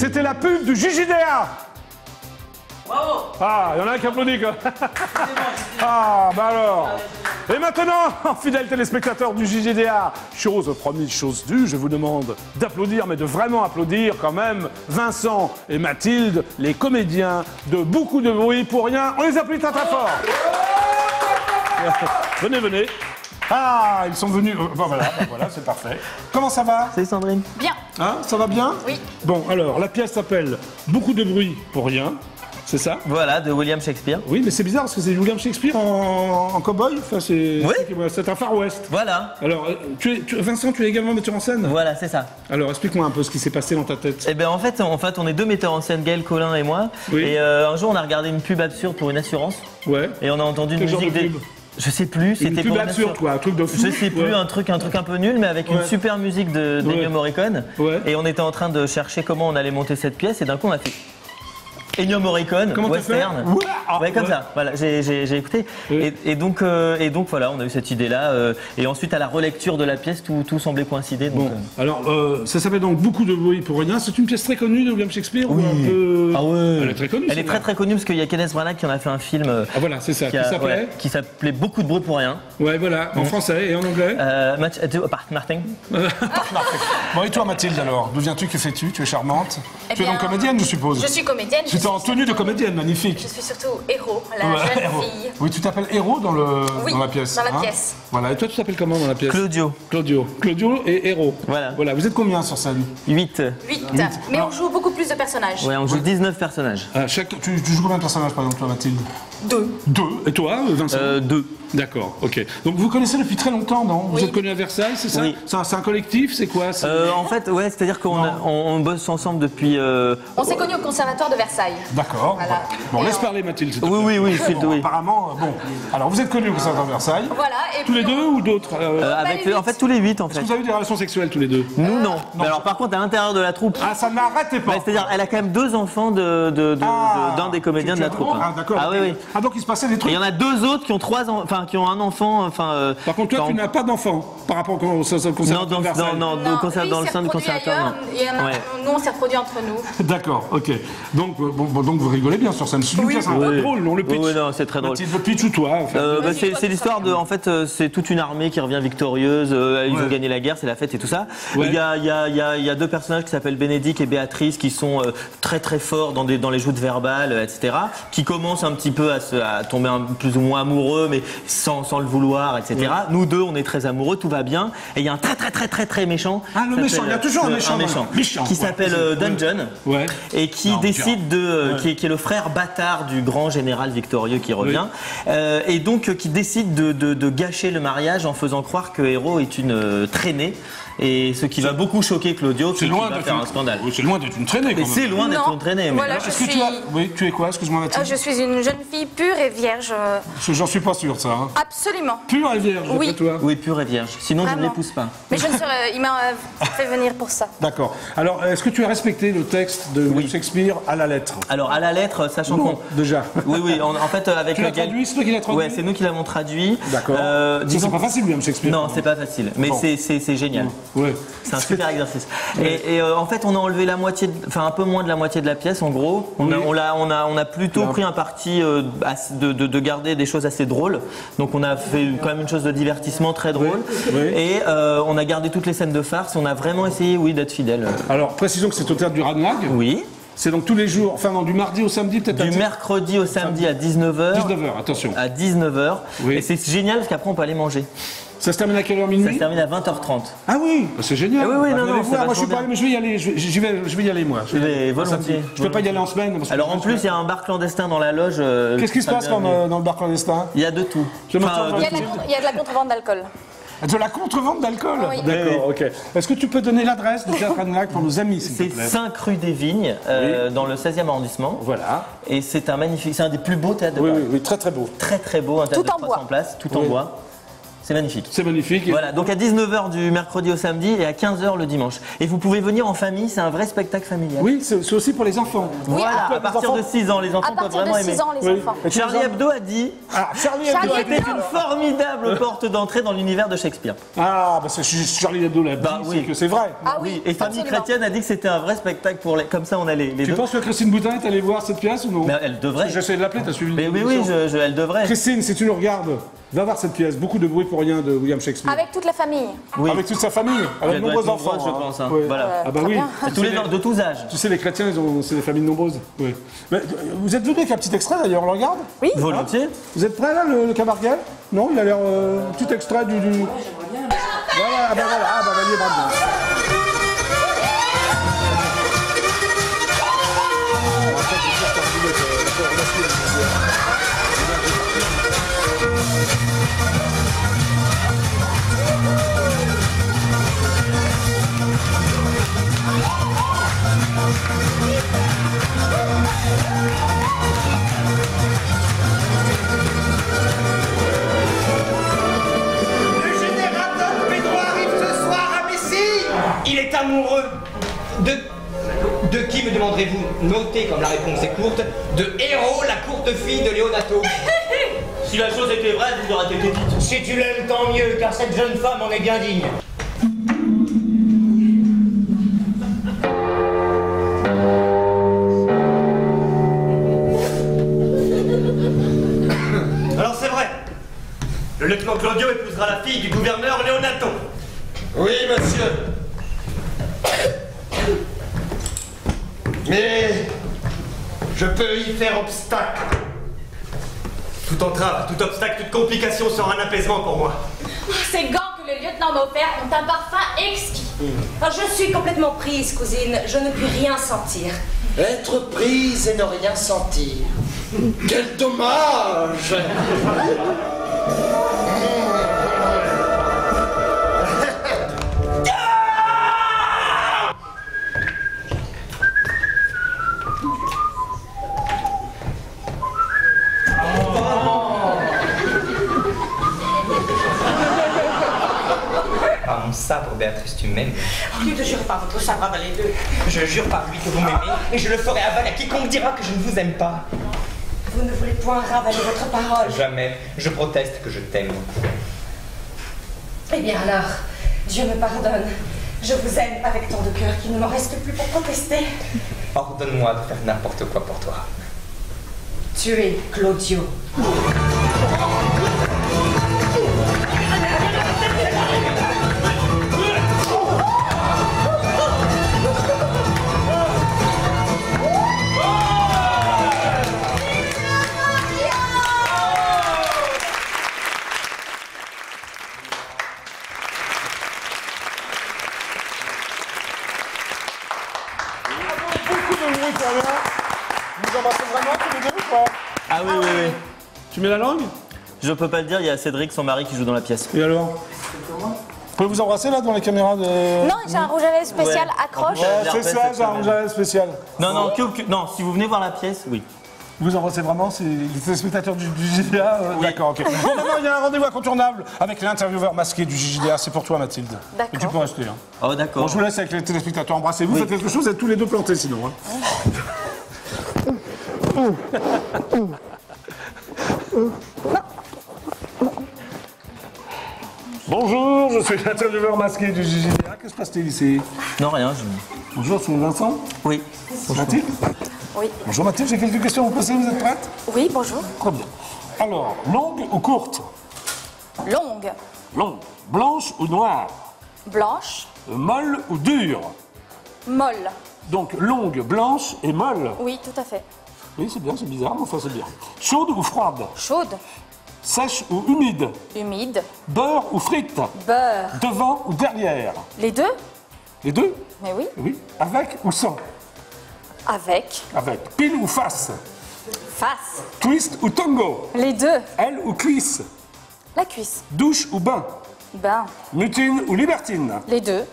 C'était la pub du JJDA. Bravo. Ah, il y en a un qui applaudit quoi. Ah, bah alors. Et maintenant, fidèles téléspectateurs du JJDA, chose promise, chose due, je vous demande d'applaudir, mais de vraiment applaudir quand même Vincent et Mathilde, les comédiens de Beaucoup de bruit pour rien. On les applaudit très très fort. Venez, venez. Ah, ils sont venus. Voilà, c'est parfait. Comment ça va? Salut Sandrine. Bien. Hein, ça va bien? Oui. Bon, alors, la pièce s'appelle Beaucoup de bruit pour rien. C'est ça? Voilà, de William Shakespeare. Oui, mais c'est bizarre parce que c'est William Shakespeare en cow-boy. Enfin, c'est un Far West. Voilà. Alors, Vincent, tu es également metteur en scène? Voilà, c'est ça. Alors, explique-moi un peu ce qui s'est passé dans ta tête. Eh bien, en fait, on est deux metteurs en scène, Gaël Collin et moi. Oui. Et un jour, on a regardé une pub absurde pour une assurance. Ouais. Et on a entendu une Quel genre musique de pub? Je sais plus, Une c'était pub pour absurde, quoi, un truc de fou. Je sais plus, ouais. un truc un peu nul, mais avec une super musique d'Ennio Morricone. Ouais. Et on était en train de chercher comment on allait monter cette pièce, et d'un coup, on a fait Ennio Morricone, Comment western. ouais, Comme ça. Voilà, j'ai écouté. Oui. Et donc voilà, on a eu cette idée-là. Et ensuite, à la relecture de la pièce, tout semblait coïncider. Donc, Bon, alors, ça s'appelle donc Beaucoup de bruit pour rien. C'est une pièce très connue de William Shakespeare ou un peu... Ah ouais. Elle est très connue. Elle est très très connue parce qu'il y a Kenneth Branagh qui en a fait un film. Ah voilà, c'est ça. Qui s'appelait Beaucoup de bruit pour rien. Ouais, voilà, en français et en anglais. Martin. Bon, et toi, Mathilde, alors? D'où viens-tu? Que fais-tu? Tu es charmante. Eh Tu es bien, donc comédienne, je suppose. Je suis comédienne. Tu es en tenue de comédienne, magnifique. Je suis surtout héros, la Ouais, jeune héros. fille. Oui, tu t'appelles Héros dans la pièce. Dans la pièce. Voilà, et toi, tu t'appelles comment dans la pièce? Claudio. Claudio et Héros. Voilà. Voilà, vous êtes combien sur scène? 8. 8. Mais on joue beaucoup plus de personnages. Ouais, on joue 19 personnages. Tu joues combien de personnages, par exemple, toi, Mathilde? 2. 2. Et toi, Vincent? 2. D'accord, ok. Donc vous connaissez depuis très longtemps, non? Vous êtes connus à Versailles, c'est ça? Oui. C'est un collectif, c'est quoi? En fait, ouais, c'est-à-dire qu'on bosse ensemble depuis. On s'est connus au conservatoire de Versailles. D'accord. Voilà. Bon, Et laisse parler Mathilde, s'il te plaît. Oui, Bon, oui. apparemment, bon. Alors vous êtes connus au conservatoire de Versailles. Voilà. Et Tous les puis deux ou d'autres? Avec, les en fait, tous les 8 en Est-ce fait. que vous avez eu des relations sexuelles tous les deux? Nous, non. Mais alors, par contre, à l'intérieur de la troupe. Ah, ça n'arrêtait pas. Bah, c'est-à-dire, elle a quand même 2 enfants d'un des comédiens de la troupe. Ah, d'accord. Ah, oui. Ah, donc il se passait des Et trucs. il y en a 2 autres qui ont qui ont un enfant. Par contre, toi, tu n'as pas d'enfant par rapport au conservatoire de Versailles. Non, dans le sein du conservatoire. non. Nous, on s'est reproduit entre nous. D'accord, ok. Donc, donc vous rigolez bien sur scène. C'est une pièce un peu drôle, non? Le pitch. Oui, non, c'est très drôle. Le pitch ou toi? En fait. C'est l'histoire de, en fait, c'est toute une armée qui revient victorieuse. Ils ont gagné la guerre, c'est la fête et tout ça. Ouais. Il y a 2 personnages qui s'appellent Bénédicte et Béatrice qui sont très très forts dans les joutes verbales, etc. Qui commencent un petit peu à tomber plus ou moins amoureux, mais sans le vouloir, etc. Ouais. Nous deux, on est très amoureux, tout va bien. Et il y a un très méchant. Ah, le méchant, il y a toujours un méchant. Qui s'appelle Dungeon. Ouais. Et qui décide qui est le frère bâtard du grand général victorieux qui revient. Et donc qui décide de gâcher le mariage en faisant croire que Héros est une traînée. Et ce qui va beaucoup choquer Claudio, qui va faire un scandale. C'est loin d'être une traînée, quand Mais même. c'est loin d'être Non. une traînée. Mais Voilà, Est-ce que tu as... Oui, tu es quoi? Excuse-moi, Mathilde. Je suis une jeune fille pure et vierge. J'en suis pas sûr, ça. Hein. Absolument. Pure et vierge, Oui. d'après toi? Oui, pure et vierge. Sinon, je ne Vraiment. l'épouse pas. Mais je ne serais. Il m'a fait venir pour ça. D'accord. Alors, est-ce que tu as respecté le texte de Shakespeare à la lettre? Alors, à la lettre, sachant qu'on. Déjà. Oui, en fait, avec Tu l'as Gaël- traduit? C'est toi qui l'as traduit? Ouais, c'est nous qui l'avons traduit. D'accord. Disons C'est pas facile, William Shakespeare. Non, c'est pas facile, mais Bon. c'est génial. Ouais. C'est un super exercice. Et en fait, on a enlevé la moitié, enfin un peu moins de la moitié de la pièce, en gros. On a plutôt pris un parti de garder des choses assez drôles. Donc on a fait quand même une chose de divertissement très drôle. Oui. Et on a gardé toutes les scènes de farce. On a vraiment essayé, d'être fidèle. Alors, précisons que c'est au théâtre du Ranelagh. Oui. C'est donc tous les jours, enfin non, du mardi au samedi, peut-être Du mercredi au samedi à 19h. 19h, attention. À 19h. Oui. Et c'est génial parce qu'après on peut aller manger. Ça se termine à quelle heure, Ça minuit? se termine à 20h30. Ah oui, c'est génial. Ah oui, non, Venez non, voir. c'est Moi, je suis vachement pas allé, mais je vais y aller. Je vais y aller, moi. Je vais volontiers. Samedi. Je peux pas y aller en semaine. parce que Alors je en pense plus, que- il y a un bar clandestin dans la loge. Qu'est-ce qui se passe dans le bar clandestin? Il y a de tout. Je m'attends Il y a de la contrebande d'alcool. De la contrebande d'alcool? Oui. D'accord, ok. Est-ce que tu peux donner l'adresse du théâtre Ranelagh pour nos amis, s'il C'est te plaît? 5 rue des Vignes, dans le 16e arrondissement. Voilà. Et c'est un magnifique, c'est un des plus beaux théâtres de Oui, Paris. oui, oui, très très beau. Très très beau, un théâtre Tout de en 300 bois. places, tout en Oui. bois. C'est magnifique. C'est magnifique. Voilà, donc à 19h du mercredi au samedi et à 15h le dimanche. Et vous pouvez venir en famille, c'est un vrai spectacle familial. Oui, c'est aussi pour les enfants. Voilà, Oui, à partir de 6 ans, les enfants À peuvent partir vraiment de 6 aimer. ans, les Oui. enfants. Et tu Charlie les as- Hebdo a dit Ah, Charlie Hebdo. Charlie c'était une formidable porte d'entrée dans l'univers de Shakespeare. Ah, bah c'est Charlie Hebdo l'a dit, Bah oui. c'est que c'est vrai. Ah oui, Et Famille absolument. Chrétienne a dit que c'était un vrai spectacle pour les. Comme ça, on a les Tu deux. penses que Christine Boutin est allée voir cette pièce ou non? Mais elle devrait. J'essaie de l'appeler, t'as suivi Mais oui, l'émission elle devrait. Christine, si tu nous regardes, va voir cette pièce. Beaucoup de bruit pour rien de William Shakespeare. Avec toute la famille. Oui. Avec toute sa famille, avec Elle de doit nombreux être enfants. nombreuse, je pense, hein. Ouais. Voilà. Ah bah Très oui. bien. Tous les de tous âges. Tu sais, les chrétiens, c'est des familles nombreuses. Oui. Mais, vous êtes venu avec un petit extrait d'ailleurs, on le regarde? Oui. Volontiers. Vous êtes prêt là, le Camarguel? Non, il a l'air petit extrait du. Voilà, ah bah voilà, ah bah vas-y, bravo. Le général Don Pedro arrive ce soir à Messie. Il est amoureux de qui, me demanderez-vous? Notez comme la réponse est courte. De Héro, la courte fille de Leonato. Si la chose était vraie, vous auriez été dite. Si tu l'aimes, tant mieux, car cette jeune femme en est bien digne. Alors c'est vrai. Le lieutenant Claudio épousera la fille du gouverneur Leonato. Oui, monsieur. Mais je peux y faire obstacle. Toute entrave, tout obstacle, toute complication sera un apaisement pour moi. Ces gants que le lieutenant m'a offerts ont un parfum exquis. Alors, je suis complètement prise, cousine. Je ne puis rien sentir. Être prise et ne rien sentir. Quel dommage! Par mon sabre, Béatrice, tu m'aimes. Oh, ne te jure pas, votre sabre avale les deux. Je jure par lui que vous m'aimez, et je le ferai avaler à quiconque dira que je ne vous aime pas. Vous ne voulez point ravaler votre parole. Jamais. Je proteste que je t'aime. Eh bien alors, Dieu me pardonne. Je vous aime avec tant de cœur qu'il ne m'en reste plus pour protester. Ordonne-moi de faire n'importe quoi pour toi. Tuez Claudio. Beaucoup de bruit pour rien. Vous embrassez vraiment tous les deux ou pas? Ah oui, oui, oui. Tu mets la langue? Je peux pas le dire, il y a Cédric, son mari, qui joue dans la pièce. Et alors? Vous pouvez vous embrasser là dans les caméras de. Non, j'ai un rouge à lèvres spécial, Ouais. accroche. Ouais. C'est ça, j'ai un rouge à lèvres spécial. Non, non, non, si vous venez voir la pièce, oui. Vous embrassez vraiment les téléspectateurs du JDA D'accord, ok. Bon, maintenant, il y a un rendez-vous incontournable avec l'intervieweur masqué du JDA. C'est pour toi, Mathilde. D'accord. Et tu peux rester. Hein. Oh, d'accord. Bon, je vous laisse avec les téléspectateurs. Embrassez-vous, faites quelque chose, vous êtes tous les deux plantés sinon. Hein. Bonjour, je suis l'intervieweur masqué du JDA. Que se passe-t-il ici? Non, rien. Bonjour, c'est Vincent. Oui. Mathilde. Oui. Bonjour Mathilde, j'ai quelques questions à vous poser, vous êtes prête? Oui, bonjour. Très bien. Alors, longue ou courte? Longue, Longue. Blanche ou noire? blanche, Molle ou dure? molle. Donc longue, blanche et molle. Oui, tout à fait. Oui, c'est bien, c'est bizarre, mais enfin c'est bien. Chaude ou froide? Chaude, Sèche ou humide? humide, Beurre ou frites? beurre. Devant ou derrière? Les deux? Les deux? Mais oui. Oui. Avec ou sans? Avec, Avec. Pile ou face? face. Twist ou tango? Les deux. Aile ou cuisse? La cuisse. Douche ou bain? Ben, Mutine ou libertine? les deux.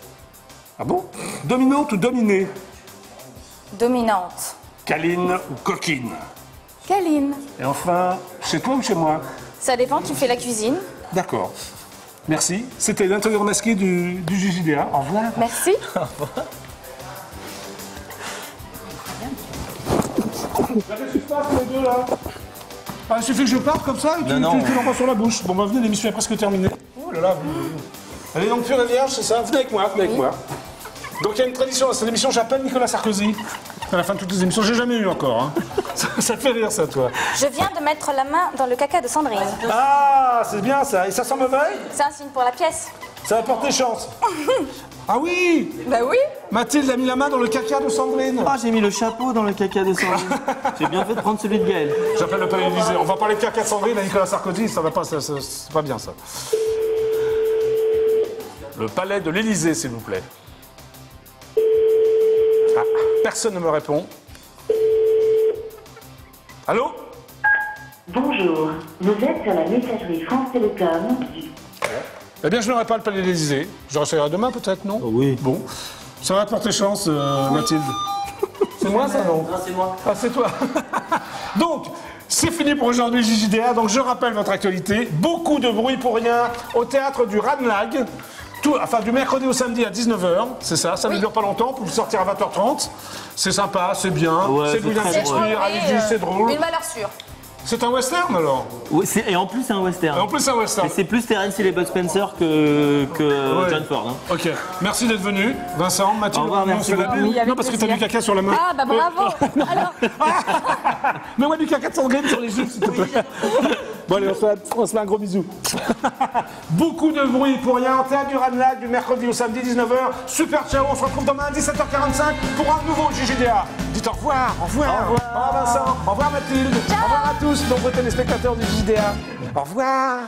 Ah bon? Dominante ou dominée? Dominante. Câline ou coquine? Câline. Et enfin, chez toi ou chez moi? Ça dépend qui fait la cuisine. D'accord. Merci. C'était l'intérieur masqué du JJDA. Au revoir. Merci. Qu'est-ce qui se passe les deux là? Ah, il suffit que je parte comme ça et tu l'envoies sur la bouche. Bon, bah venez, l'émission est presque terminée. Oh là là, allez, donc pure et vierge, c'est ça? Venez avec moi, venez avec moi. Donc il y a une tradition à cette émission, j'appelle Nicolas Sarkozy. À la fin de toutes les émissions, j'ai jamais eu encore. Hein. Ça te fait rire ça, toi. Je viens de mettre la main dans le caca de Sandrine. Ah, c'est bien ça. Et ça sent mauvais? C'est un signe pour la pièce. Ça va porter chance. Ah oui! Bah oui. Mathilde a mis la main dans le caca de Sandrine. Ah, j'ai mis le chapeau dans le caca de Sandrine. J'ai bien fait de prendre celui de Gaël. J'appelle le palais d'Élysée. On va parler de caca de Sandrine à Nicolas Sarkozy, ça va pas, c'est pas bien ça. Le palais de l'Élysée, s'il vous plaît. Ah, personne ne me répond. Allô? Bonjour, vous êtes sur la messagerie France Télécom. Eh bien, je n'aurai pas le palais de l'Élysée. Je resterai demain, peut-être, non? Oui. Bon. Ça va porter chance, Mathilde. C'est moi, ça, non? Non, c'est moi. Ah, c'est toi. Donc, c'est fini pour aujourd'hui, JJDA. Donc, je rappelle votre actualité. Beaucoup de bruit pour rien au théâtre du Ranelagh. Enfin, du mercredi au samedi à 19h. C'est ça, ça ne dure pas longtemps. Pour sortir à 20h30. C'est sympa, c'est bien. Ouais, c'est William très drôle. Shakespeare, allez, c'est drôle. Une valeur sûre. C'est un western, alors? Oui, et en plus, c'est un western. Et en plus, c'est un western. Et c'est plus Terence Hill et Bud Spencer que Ouais. John Ford. Hein. Ok, merci d'être venu. Vincent, Mathilde, Au revoir, on merci se fait la beaucoup. bise. Oui, avec Non, parce que t'as du plaisir. caca sur la main. Ah bah bravo. Alors, Mets-moi du caca de Sandrine sur les joues, s'il te plaît. Bon, allez, on se fait un gros bisou. Beaucoup de bruit pour rien. Théâtre du Ranelagh, du mercredi au samedi, 19h. Super, ciao. On se retrouve demain à 17h45 pour un nouveau JJDA. Dites au revoir, au revoir. Au revoir, Vincent. Au revoir, Mathilde. Au revoir à tous, nombreux téléspectateurs du JJDA. Au revoir.